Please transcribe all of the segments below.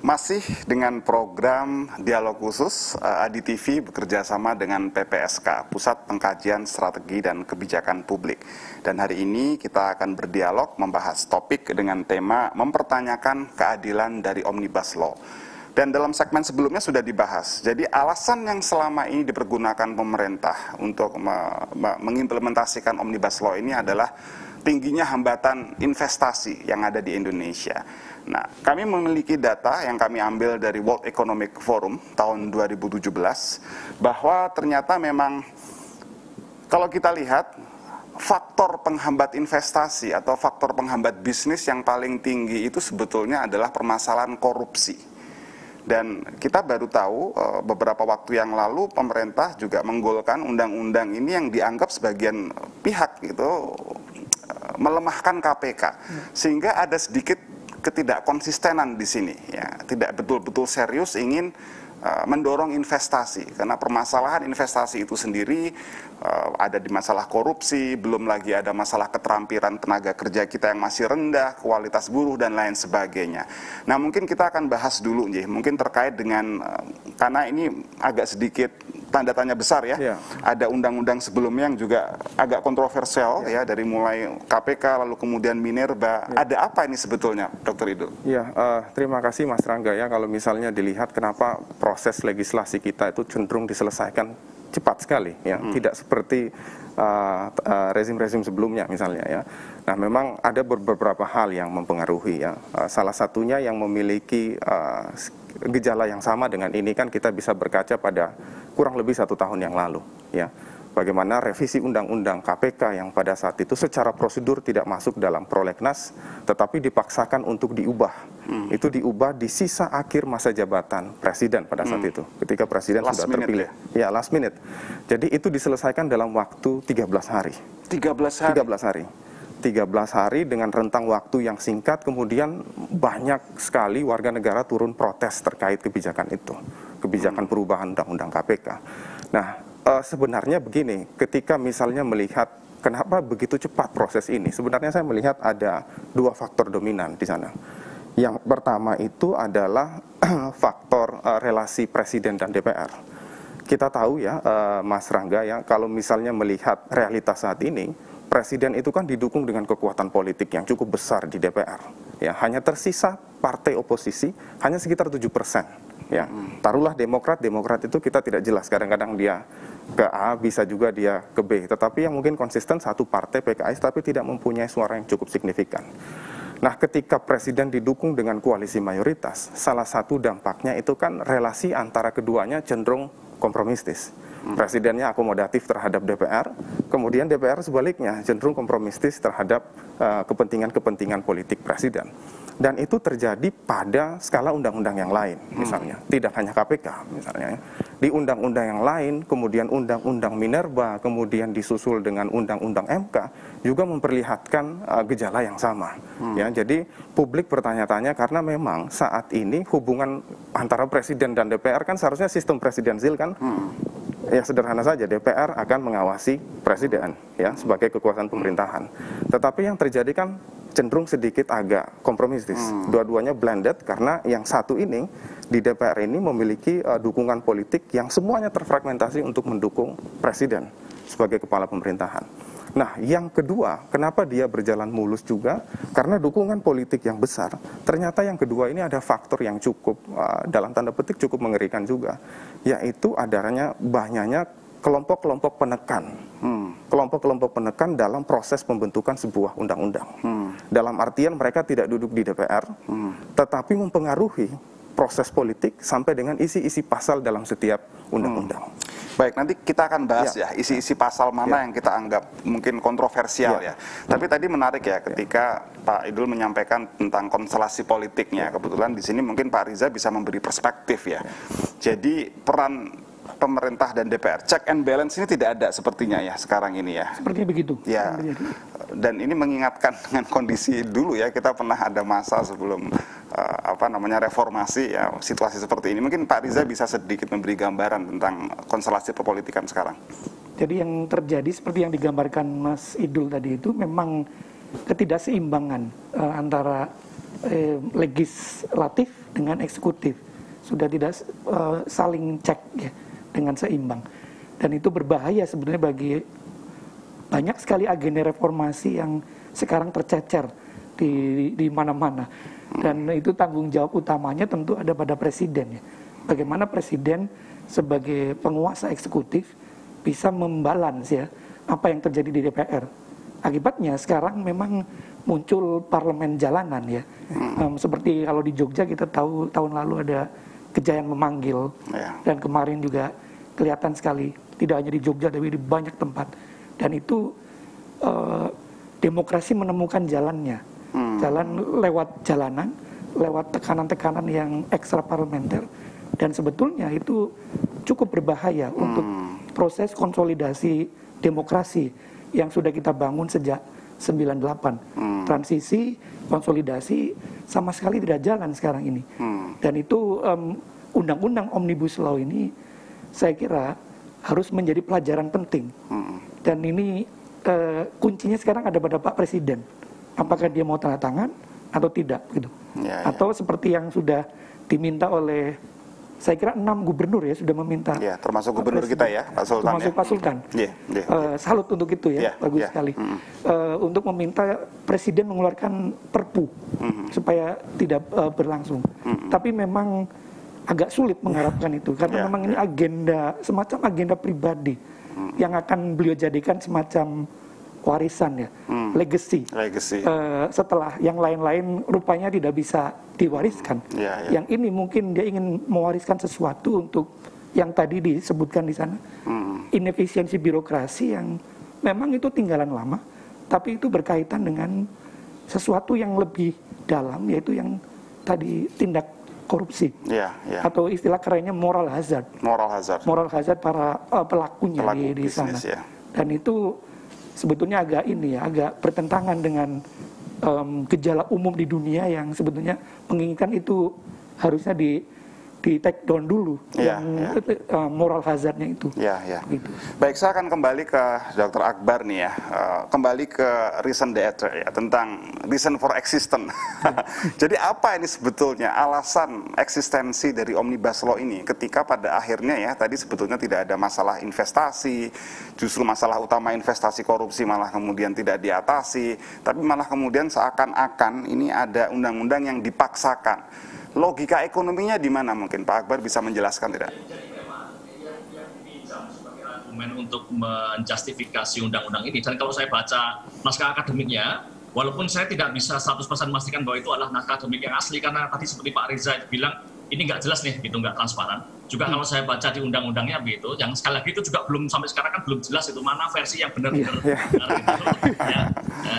Masih dengan program Dialog Khusus, ADI TV bekerja sama dengan PPSK, Pusat Pengkajian Strategi dan Kebijakan Publik. Dan hari ini kita akan berdialog membahas topik dengan tema mempertanyakan keadilan dari Omnibus Law. Dan dalam segmen sebelumnya sudah dibahas, jadi alasan yang selama ini dipergunakan pemerintah untuk mengimplementasikan Omnibus Law ini adalah tingginya hambatan investasi yang ada di Indonesia. Nah, kami memiliki data yang kami ambil dari World Economic Forum tahun 2017, bahwa ternyata memang kalau kita lihat faktor penghambat investasi atau faktor penghambat bisnis yang paling tinggi itu sebetulnya adalah permasalahan korupsi. Dan kita baru tahu beberapa waktu yang lalu pemerintah juga menggolkan undang-undang ini yang dianggap sebagian pihak itu melemahkan KPK, sehingga ada sedikit ketidakkonsistenan di sini, ya, tidak betul-betul serius ingin mendorong investasi, karena permasalahan investasi itu sendiri ada di masalah korupsi, belum lagi ada masalah keterampilan tenaga kerja kita yang masih rendah, kualitas buruh dan lain sebagainya. Nah, mungkin kita akan bahas dulu, mungkin terkait dengan karena ini agak sedikit tanda tanya besar ya. Ada undang-undang sebelumnya yang juga agak kontroversial ya, dari mulai KPK lalu kemudian Minerba. Ada apa ini sebetulnya, Dr. Idul? Terima kasih Mas Rangga ya. Kalau misalnya dilihat kenapa proses legislasi kita itu cenderung diselesaikan cepat sekali ya, tidak seperti rezim-rezim sebelumnya misalnya ya. Nah, memang ada beberapa hal yang mempengaruhi ya. Salah satunya yang memiliki gejala yang sama dengan ini kan kita bisa berkaca pada kurang lebih 1 tahun yang lalu ya. Bagaimana revisi undang-undang KPK yang pada saat itu secara prosedur tidak masuk dalam prolegnas, tetapi dipaksakan untuk diubah. Itu diubah di sisa akhir masa jabatan presiden pada saat itu, ketika presiden sudah terpilih. Ya, last minute. Jadi itu diselesaikan dalam waktu 13 hari. 13 hari? 13 hari. 13 hari dengan rentang waktu yang singkat, kemudian banyak sekali warga negara turun protes terkait kebijakan itu. Kebijakan perubahan undang-undang KPK. Nah, sebenarnya begini, ketika misalnya melihat kenapa begitu cepat proses ini, sebenarnya saya melihat ada 2 faktor dominan di sana. Yang pertama itu adalah faktor relasi presiden dan DPR. Kita tahu ya, Mas Rangga ya, kalau misalnya melihat realitas saat ini, presiden itu kan didukung dengan kekuatan politik yang cukup besar di DPR. Ya, hanya tersisa partai oposisi hanya sekitar 7%. Ya, taruhlah Demokrat itu kita tidak jelas, kadang-kadang dia ke A, bisa juga dia ke B, tetapi yang mungkin konsisten satu partai PKS tapi tidak mempunyai suara yang cukup signifikan. Nah, ketika presiden didukung dengan koalisi mayoritas, salah satu dampaknya itu kan relasi antara keduanya cenderung kompromistis. Presidennya akomodatif terhadap DPR, kemudian DPR sebaliknya cenderung kompromistis terhadap kepentingan-kepentingan politik presiden. Dan itu terjadi pada skala undang-undang yang lain, misalnya. Tidak hanya KPK, misalnya. Di undang-undang yang lain, kemudian undang-undang Minerba, kemudian disusul dengan undang-undang MK, juga memperlihatkan gejala yang sama. Ya, jadi publik bertanya-tanya karena memang saat ini hubungan antara presiden dan DPR kan seharusnya sistem presidensil kan. Ya, sederhana saja, DPR akan mengawasi presiden ya sebagai kekuasaan pemerintahan. Tetapi yang terjadi kan cenderung sedikit agak kompromistis. Dua-duanya blended karena yang satu ini di DPR ini memiliki dukungan politik yang semuanya terfragmentasi untuk mendukung presiden sebagai kepala pemerintahan. Nah, yang kedua, kenapa dia berjalan mulus juga? Karena dukungan politik yang besar. Ternyata yang kedua ini ada faktor yang cukup, dalam tanda petik cukup mengerikan juga, yaitu adanya banyaknya kelompok-kelompok penekan. Kelompok-kelompok penekan dalam proses pembentukan sebuah undang-undang. Dalam artian mereka tidak duduk di DPR, tetapi mempengaruhi proses politik sampai dengan isi-isi pasal dalam setiap undang-undang. Baik, nanti kita akan bahas ya isi-isi pasal mana yang kita anggap mungkin kontroversial ya. Tapi tadi menarik ya ketika Pak Idul menyampaikan tentang konstelasi politiknya. Kebetulan di sini mungkin Pak Riza bisa memberi perspektif ya. Jadi peran pemerintah dan DPR, check and balance ini tidak ada sepertinya ya sekarang ini ya. Sepertinya begitu. Ya. Dan ini mengingatkan dengan kondisi dulu ya, kita pernah ada masa sebelum reformasi ya, situasi seperti ini. Mungkin Pak Riza bisa sedikit memberi gambaran tentang konstelasi perpolitikan sekarang. Jadi yang terjadi seperti yang digambarkan Mas Idul tadi itu memang ketidakseimbangan antara legislatif dengan eksekutif, sudah tidak saling cek ya, dengan seimbang, dan itu berbahaya sebenarnya bagi banyak sekali agenda reformasi yang sekarang tercecer di mana-mana. Dan itu tanggung jawab utamanya tentu ada pada presiden ya. Bagaimana presiden sebagai penguasa eksekutif bisa membalans ya apa yang terjadi di DPR. Akibatnya sekarang memang muncul parlemen jalanan ya. Seperti kalau di Jogja kita tahu tahun lalu ada Kejayaan Memanggil, dan kemarin juga kelihatan sekali tidak hanya di Jogja tapi di banyak tempat. Dan itu demokrasi menemukan jalannya, jalan lewat jalanan, lewat tekanan-tekanan yang ekstra parlementer, dan sebetulnya itu cukup berbahaya untuk proses konsolidasi demokrasi yang sudah kita bangun sejak 98. Transisi, konsolidasi sama sekali tidak jalan sekarang ini. Dan itu undang-undang Omnibus Law ini saya kira harus menjadi pelajaran penting. Dan ini kuncinya sekarang ada pada Pak Presiden. Apakah dia mau tanda tangan atau tidak gitu. Atau seperti yang sudah diminta oleh, saya kira 6 gubernur ya sudah meminta. Ya, termasuk gubernur kita ya, Pak Sultan. Termasuk Pak Sultan. Salut untuk itu ya, bagus sekali. Untuk meminta Presiden mengeluarkan Perpu supaya tidak berlangsung. Tapi memang agak sulit mengharapkan itu karena memang ini agenda, semacam agenda pribadi yang akan beliau jadikan semacam warisan ya, legacy. Setelah yang lain-lain rupanya tidak bisa diwariskan. Yang ini mungkin dia ingin mewariskan sesuatu untuk yang tadi disebutkan di sana, inefisiensi birokrasi yang memang itu tinggalan lama, tapi itu berkaitan dengan sesuatu yang lebih dalam, yaitu yang tadi tindak korupsi, atau istilah kerennya moral hazard. Moral hazard para pelakunya di sana. Dan itu sebetulnya agak bertentangan dengan gejala umum di dunia yang sebetulnya menginginkan itu harusnya di take down dulu, moral hazardnya itu. Gitu. Baik, saya akan kembali ke Dr. Akbar nih ya, kembali ke reason theater ya, tentang reason for existence. Jadi apa ini sebetulnya alasan eksistensi dari Omnibus Law ini ketika pada akhirnya ya, tadi sebetulnya tidak ada masalah investasi, justru masalah utama investasi korupsi malah kemudian tidak diatasi, tapi malah kemudian seakan-akan ini ada undang-undang yang dipaksakan. Logika ekonominya di mana mungkin Pak Akbar bisa menjelaskan tidak? Jadi memang yang sebagai argumen untuk menjustifikasi undang-undang ini, dan kalau saya baca naskah akademiknya, walaupun saya tidak bisa 100% memastikan bahwa itu adalah naskah akademik yang asli, karena tadi seperti Pak Riza bilang, ini nggak jelas nih, gitu, nggak transparan. Juga kalau saya baca di undang-undangnya begitu, yang sekali lagi itu juga belum sampai sekarang kan belum jelas itu mana versi yang benar-benar.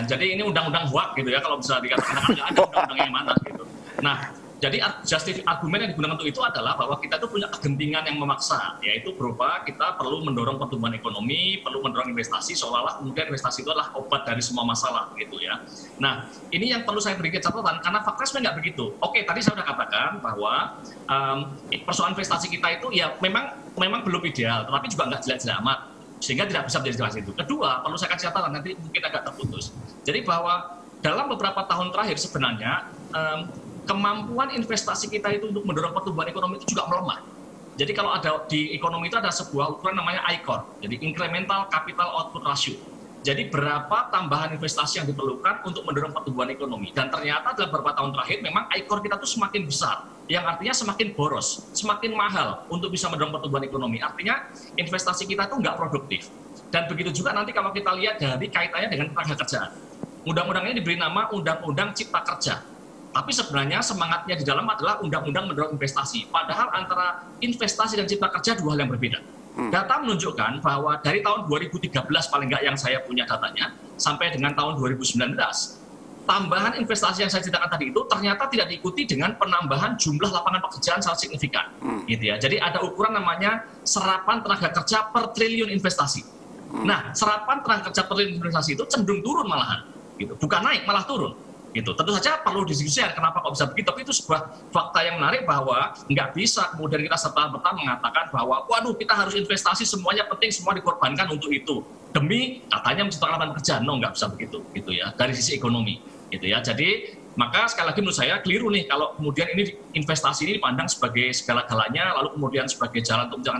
Jadi ini undang-undang hoak gitu ya, kalau bisa dikatakan nggak ada undang-undang yang mana gitu. Nah, jadi argumen yang digunakan untuk itu adalah bahwa kita itu punya kegentingan yang memaksa, yaitu berupa kita perlu mendorong pertumbuhan ekonomi, perlu mendorong investasi, seolah-olah kemudian investasi itu adalah obat dari semua masalah, gitu ya. Nah, ini yang perlu saya berikan catatan, karena faktanya sebenarnya nggak begitu. Oke, tadi saya sudah katakan bahwa persoalan investasi kita itu ya memang belum ideal, tetapi juga nggak jelek-jelek amat, sehingga tidak bisa menjadi jelas itu. Kedua, perlu saya kasih catatan, nanti mungkin agak terputus. Jadi bahwa dalam beberapa tahun terakhir sebenarnya kemampuan investasi kita itu untuk mendorong pertumbuhan ekonomi itu juga melemah. Jadi kalau ada di ekonomi itu ada sebuah ukuran namanya ICOR, jadi Incremental Capital Output Ratio. Jadi berapa tambahan investasi yang diperlukan untuk mendorong pertumbuhan ekonomi. Dan ternyata dalam beberapa tahun terakhir memang ICOR kita itu semakin besar, yang artinya semakin boros, semakin mahal untuk bisa mendorong pertumbuhan ekonomi. Artinya investasi kita itu nggak produktif. Dan begitu juga nanti kalau kita lihat dari kaitannya dengan tenaga kerjaan. Undang-undang ini diberi nama Undang-Undang Cipta Kerja. Tapi sebenarnya semangatnya di dalam adalah undang-undang mendorong investasi. Padahal antara investasi dan cipta kerja dua hal yang berbeda. Data menunjukkan bahwa dari tahun 2013 paling nggak yang saya punya datanya, sampai dengan tahun 2019, tambahan investasi yang saya ceritakan tadi itu ternyata tidak diikuti dengan penambahan jumlah lapangan pekerjaan sangat signifikan. Gitu ya. Jadi ada ukuran namanya serapan tenaga kerja per triliun investasi. Nah, serapan tenaga kerja per triliun investasi itu cenderung turun malahan. Gitu. Bukan naik, malah turun. Gitu. Tentu saja perlu diskusi kenapa kok bisa begitu, tapi itu sebuah fakta yang menarik bahwa nggak bisa kemudian kita serta-merta mengatakan bahwa waduh kita harus investasi, semuanya penting, semua dikorbankan untuk itu demi katanya menciptakan lapangan kerja. No, nggak bisa begitu gitu ya dari sisi ekonomi gitu ya. Jadi maka sekali lagi menurut saya keliru nih kalau kemudian ini investasi ini dipandang sebagai segala-galanya lalu kemudian sebagai jalan untuk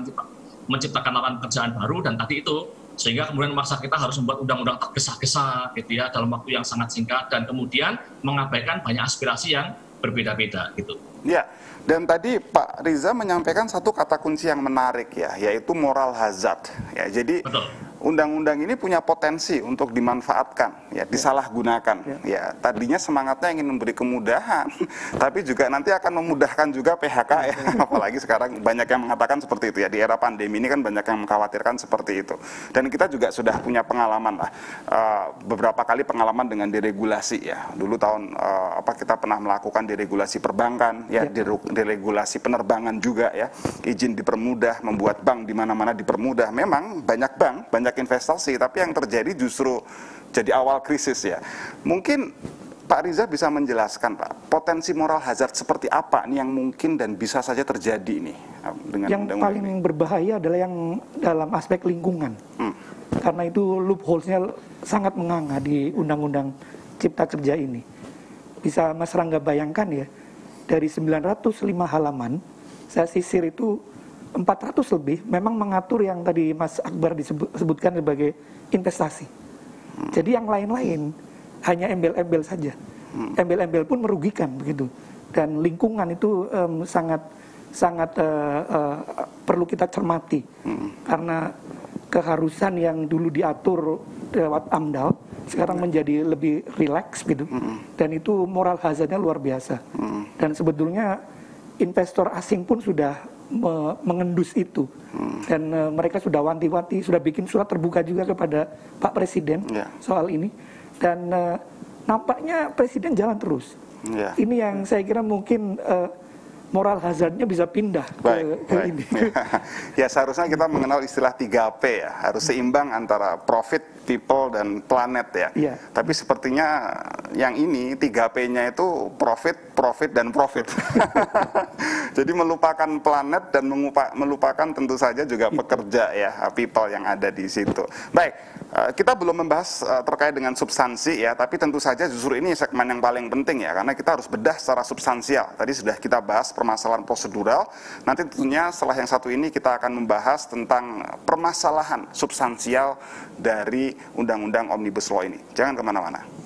menciptakan lapangan pekerjaan baru, dan tadi itu sehingga kemudian memaksa kita harus membuat undang-undang tergesa-gesa gitu ya dalam waktu yang sangat singkat, dan kemudian mengabaikan banyak aspirasi yang berbeda-beda gitu. Ya, dan tadi Pak Riza menyampaikan satu kata kunci yang menarik ya, yaitu moral hazard. Ya, jadi undang-undang ini punya potensi untuk dimanfaatkan, ya, disalahgunakan. Ya, tadinya semangatnya ingin memberi kemudahan, tapi juga nanti akan memudahkan juga PHK ya. Apalagi sekarang banyak yang mengatakan seperti itu ya, di era pandemi ini kan banyak yang mengkhawatirkan seperti itu. Dan kita juga sudah punya pengalaman lah, beberapa kali pengalaman dengan deregulasi ya. Dulu tahun kita pernah melakukan deregulasi perbankan, ya, deregulasi penerbangan juga ya, izin dipermudah, membuat bank di mana-mana dipermudah. Memang banyak bank, banyak investasi, tapi yang terjadi justru jadi awal krisis ya. Mungkin Pak Riza bisa menjelaskan Pak, potensi moral hazard seperti apa nih yang mungkin dan bisa saja terjadi nih dengan yang paling ini berbahaya adalah yang dalam aspek lingkungan. Karena itu loopholes-nya sangat menganga di Undang-Undang Cipta Kerja ini. Bisa Mas Rangga bayangkan ya, dari 905 halaman, saya sisir itu 400 lebih memang mengatur yang tadi Mas Akbar disebutkan sebagai investasi. Jadi yang lain-lain hanya embel-embel saja. Embel-embel pun merugikan begitu. Dan lingkungan itu sangat perlu kita cermati. Karena keharusan yang dulu diatur lewat AMDAL sekarang menjadi lebih rileks gitu. Dan itu moral hazardnya luar biasa. Dan sebetulnya investor asing pun sudah mengendus itu, dan mereka sudah wanti-wanti, sudah bikin surat terbuka juga kepada Pak Presiden soal ini, dan nampaknya Presiden jalan terus. Ini yang saya kira mungkin moral hazardnya bisa pindah ke ini. Ya, seharusnya kita mengenal istilah 3P ya, harus seimbang antara profit, people, dan planet ya. Tapi sepertinya yang ini 3P-nya itu profit, dan profit. Jadi melupakan planet dan melupakan tentu saja juga pekerja ya, people yang ada di situ. Baik, kita belum membahas terkait dengan substansi ya, tapi tentu saja justru ini segmen yang paling penting ya, karena kita harus bedah secara substansial. Tadi sudah kita bahas permasalahan prosedural, nanti tentunya setelah yang satu ini kita akan membahas tentang permasalahan substansial dari Undang-Undang Omnibus Law ini. Jangan kemana-mana.